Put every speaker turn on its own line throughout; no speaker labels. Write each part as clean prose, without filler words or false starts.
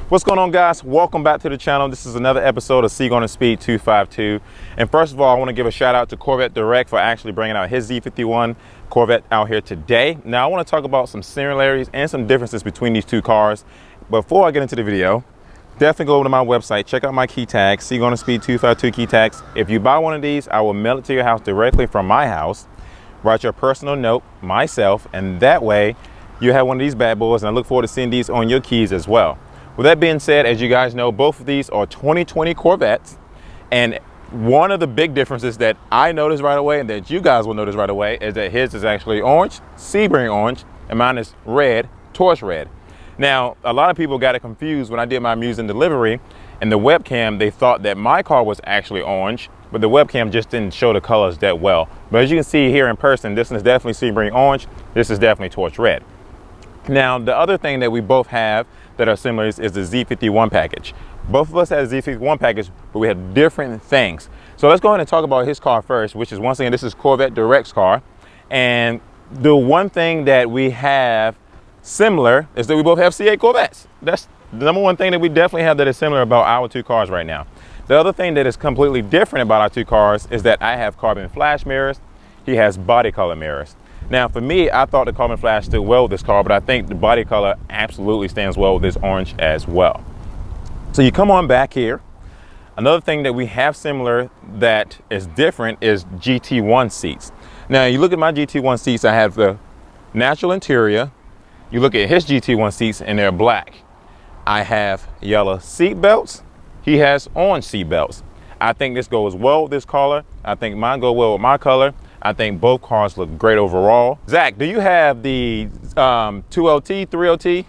What's going on, guys? Welcome back to the channel. This is another episode of Seagull and Speed 252. And first of all, I want to give a shout out to Corvette Direct for actually bringing out his Z51 Corvette out here today. Now, I want to talk about some similarities and some differences between these two cars. Before I get into the video, definitely go over to my website, check out my key tags, Seagull and Speed 252 key tags. If you buy one of these, I will mail it to your house directly from my house. Write your personal note, myself, and that way you have one of these bad boys, and I look forward to seeing these on your keys as well. With that being said, as you guys know, both of these are 2020 Corvettes, and one of the big differences that I noticed right away and that you guys will notice right away is that his is actually orange, Sebring orange, and mine is red, torch red. Now, a lot of people got it confused when I did my Musing delivery, and the webcam, they thought that my car was actually orange, but the webcam just didn't show the colors that well. But as you can see here in person, this is definitely Sebring orange, this is definitely torch red. Now, the other thing that we both have that are similar is the Z51 package. Both of us have a Z51 package, but we have different things. So let's go ahead and talk about his car first, which is, once again, this is Corvette Direct's car. And the one thing that we have similar is that we both have C8 Corvettes. That's the number one thing that we definitely have that is similar about our two cars right now. The other thing that is completely different about our two cars is that I have carbon flash mirrors. He has body color mirrors. Now, for me, I thought the carbon flash stood well with this car, but I think the body color absolutely stands well with this orange as well. So you come on back here. Another thing that we have similar that is different is GT1 seats. Now, you look at my GT1 seats, I have the natural interior. You look at his GT1 seats and they're black. I have yellow seat belts. He has orange seat belts. I think this goes well with this color. I think mine go well with my color. I think both cars look great overall. Zach, do you have the 2LT, 3LT?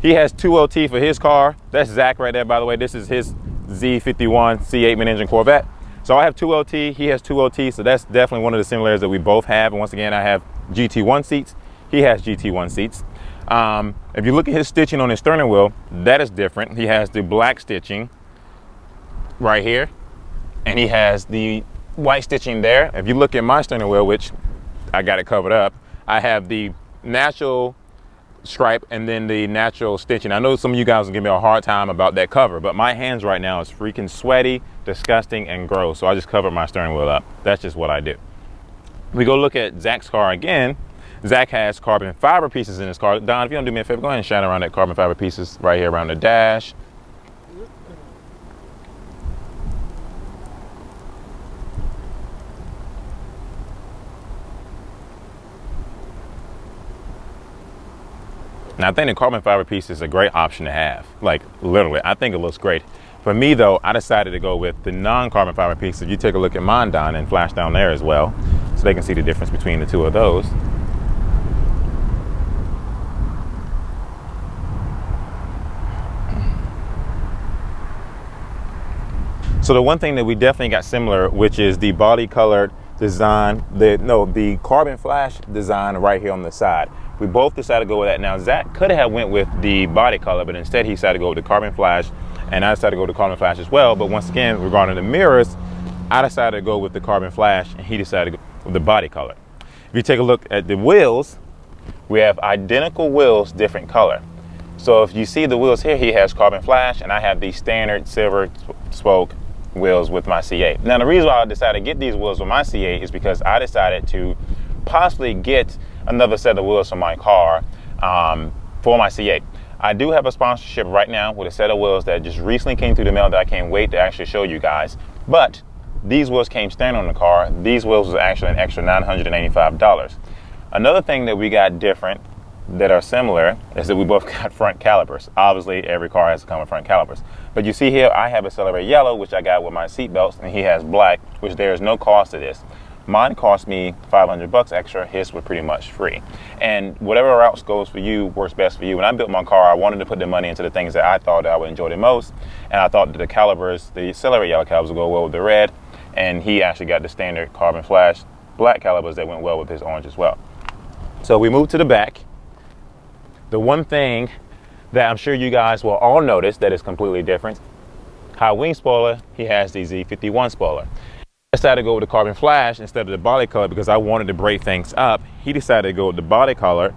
He has 2LT for his car. That's Zach right there, by the way. This is his Z51 C8 Mid Engine Corvette. So I have 2LT, he has 2LT, so that's definitely one of the similarities that we both have. And once again, I have GT1 seats. He has GT1 seats. If you look at his stitching on his steering wheel, that is different. He has the black stitching right here, and he has the white stitching there. If you look at my steering wheel, which I got it covered up, I have the natural stripe and then the natural stitching. I know some of you guys will give me a hard time about that cover, but my hands right now is freaking sweaty, disgusting, and gross. So I just covered my steering wheel up. That's just what I do. We go look at Zach's car again. Zach has carbon fiber pieces in his car. Don, if you don't do me a favor, go ahead and shine around that carbon fiber pieces right here around the dash. Now, I think the carbon fiber piece is a great option to have. Like, literally, I think it looks great. For me, though, I decided to go with the non-carbon fiber piece. If you take a look at mine, Don, and flash down there as well, so they can see the difference between the two of those. So the one thing that we definitely got similar, which is the body colored design, the carbon flash design right here on the side. We both decided to go with that. Now, Zach could have went with the body color, but instead he decided to go with the carbon flash, and I decided to go with the carbon flash as well. But once again, regarding the mirrors, I decided to go with the carbon flash, and he decided to go with the body color. If you take a look at the wheels, we have identical wheels, different color. So if you see the wheels here, he has carbon flash, and I have the standard silver spoke wheels with my C8. Now, the reason why I decided to get these wheels with my C8 is because I decided to possibly get another set of wheels for my car for my C8. I do have a sponsorship right now with a set of wheels that just recently came through the mail that I can't wait to actually show you guys. But these wheels came standard on the car. These wheels was actually an extra $985. Another thing that we got different that are similar is that we both got front calipers. Obviously, every car has to come with front calipers. But you see here, I have Accelerate Yellow, which I got with my seat belts, and he has black, which there is no cost to this. Mine cost me $500 extra, his was pretty much free. And whatever route goes for you, works best for you. When I built my car, I wanted to put the money into the things that I thought that I would enjoy the most. And I thought that the calipers, the Accelerate Yellow calipers would go well with the red. And he actually got the standard carbon flash black calipers that went well with his orange as well. So we moved to the back. The one thing that I'm sure you guys will all notice that is completely different, high wing spoiler, he has the Z51 spoiler. I decided to go with the carbon flash instead of the body color because I wanted to break things up. He decided to go with the body color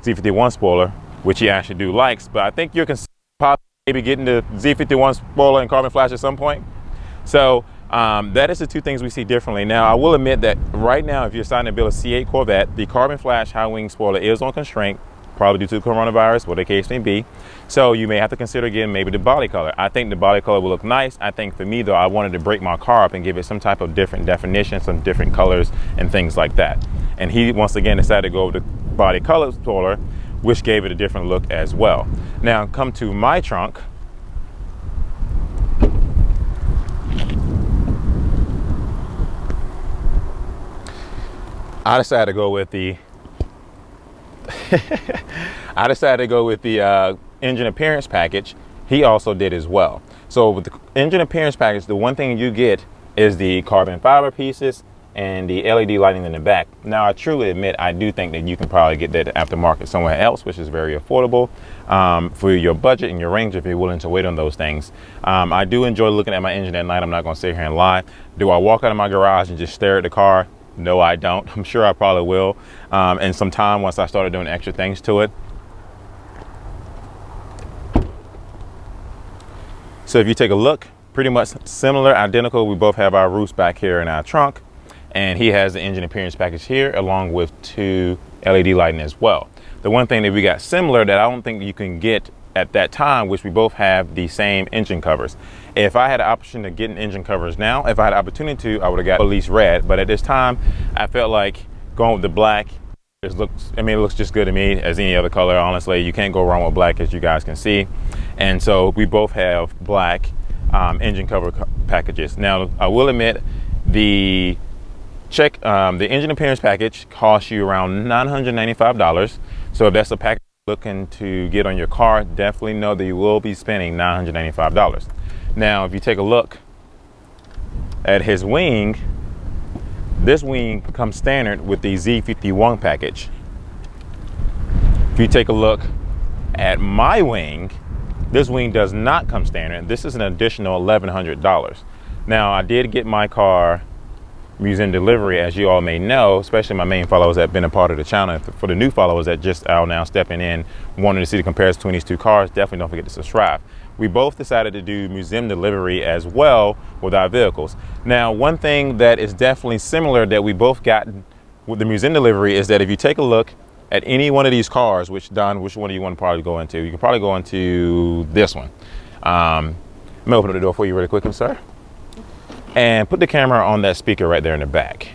Z51 spoiler, which he actually likes, but I think you're considering maybe getting the Z51 spoiler and carbon flash at some point. So that is the two things we see differently. Now, I will admit that right now, if you're starting to build a C8 Corvette, the carbon flash high wing spoiler is on constraint, probably due to the coronavirus, what the case may be. So you may have to consider again maybe the body color. I think the body color will look nice. I think for me though, I wanted to break my car up and give it some type of different definition, some different colors and things like that. And he once again decided to go with the body color spoiler, which gave it a different look as well. Now come to my trunk. I decided to go with the engine appearance package. He also did as well. So with the engine appearance package, the one thing you get is the carbon fiber pieces and the LED lighting in the back. Now, I truly admit, I do think that you can probably get that aftermarket somewhere else, which is very affordable for your budget and your range if you're willing to wait on those things. I do enjoy looking at my engine at night. I'm not going to sit here and lie. Do I walk out of my garage and just stare at the car? No, I don't. I'm sure I probably will. And some time once I started doing extra things to it. So if you take a look, pretty much similar, identical. We both have our roofs back here in our trunk, and he has the engine appearance package here along with 2 LED lighting as well. The one thing that we got similar that I don't think you can get at that time, which we both have the same engine covers. If I had an option to get engine covers now, if I had an opportunity to, I would have got at least red. But at this time, I felt like going with the black. It looks just good to me as any other color. Honestly, you can't go wrong with black, as you guys can see. And so we both have black engine cover packages. Now, I will admit the engine appearance package costs you around $995. So if that's a package you're looking to get on your car, definitely know that you will be spending $995. Now, if you take a look at his wing, this wing comes standard with the Z51 package. If you take a look at my wing, this wing does not come standard. This is an additional $1,100. Now, I did get my car museum delivery, as you all may know, especially my main followers that have been a part of the channel. For the new followers that just are now stepping in, wanting to see the comparison between these two cars, definitely don't forget to subscribe. We both decided to do museum delivery as well with our vehicles. Now, one thing that is definitely similar that we both got with the museum delivery is that if you take a look at any one of these cars, which Don, which one do you want to probably go into? You can probably go into this one. Let me open up the door for you really quick, sir. And put the camera on that speaker right there in the back.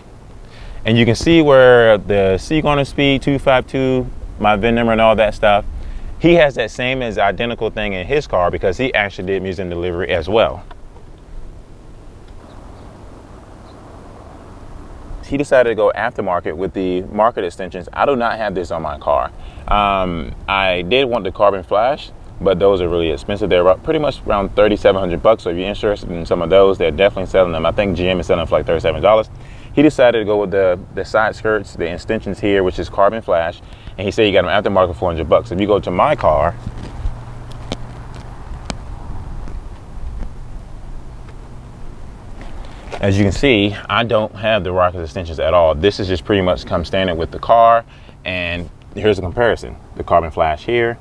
And you can see where the Seagoner Speed 252, my VIN number and all that stuff, he has that same as identical thing in his car because he actually did museum delivery as well. He decided to go aftermarket with the market extensions. I do not have this on my car. I did want the carbon flash, but those are really expensive. They're about pretty much around $3,700. So if you're interested in some of those, they're definitely selling them. I think GM is selling them for like $37. He decided to go with the side skirts, the extensions here, which is carbon flash, and he said he got them aftermarket for $400. If you go to my car, as you can see, I don't have the rocket extensions at all. This is just pretty much come standard with the car, and here's a comparison: the carbon flash here,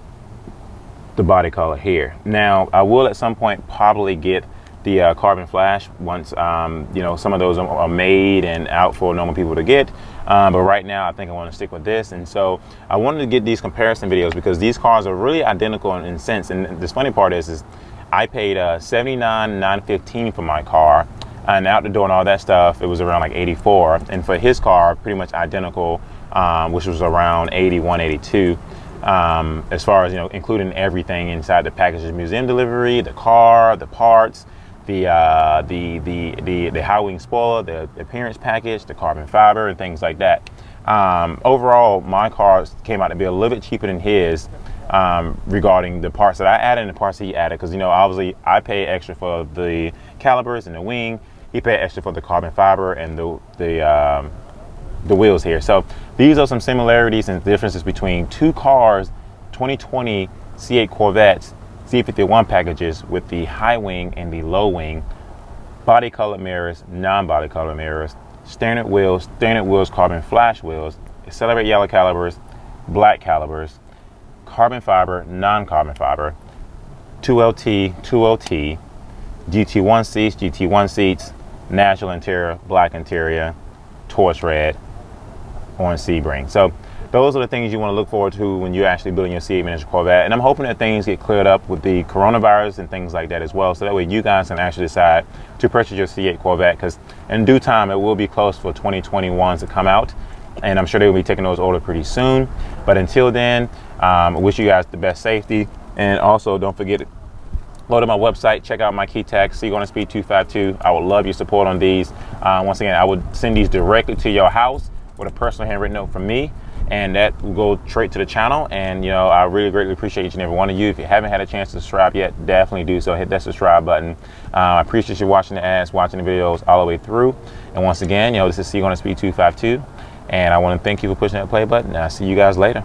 the body color here. Now, I will at some point probably get the carbon flash once you know, some of those are made and out for normal people to get, but right now I think I want to stick with this. And so I wanted to get these comparison videos because these cars are really identical in sense. And this funny part is I paid $79,915 for my car, and out the door and all that stuff, it was around like $84. And for his car, pretty much identical, which was around $81, $82. As far as, you know, including everything inside the package, the museum delivery, the car, the parts, the high wing spoiler, the appearance package, the carbon fiber, and things like that. Overall, my car came out to be a little bit cheaper than his regarding the parts that I added and the parts he added, because, you know, obviously I pay extra for the calipers and the wing. He paid extra for the carbon fiber and the wheels here. So these are some similarities and differences between two cars, 2020 C8 Corvettes, Z51 packages with the high wing and the low wing, body color mirrors, non-body color mirrors, standard wheels, carbon flash wheels, accelerate yellow calipers, black calipers, carbon fiber, non-carbon fiber, 2LT, 2LT, GT1 seats, GT1 seats, natural interior, black interior, torch red, orange Sebring. So those are the things you want to look forward to when you're actually building your C8 Mid Engine Corvette. And I'm hoping that things get cleared up with the coronavirus and things like that as well, so that way you guys can actually decide to purchase your C8 Corvette, because in due time it will be close for 2021s to come out, and I'm sure they will be taking those orders pretty soon. But until then, I wish you guys the best safety, and also don't forget, go to my website, check out my key tags, See Going to Speed 252. I would love your support on these. Once again, I would send these directly to your house with a personal handwritten note from me, and that will go straight to the channel. And you know, I really greatly appreciate each and every one of you. If you haven't had a chance to subscribe yet, definitely do so. Hit that subscribe button. I appreciate you watching the ads, watching the videos all the way through. And once again, you know, this is See Going to Speed 252, and I want to thank you for pushing that play button. I'll see you guys later.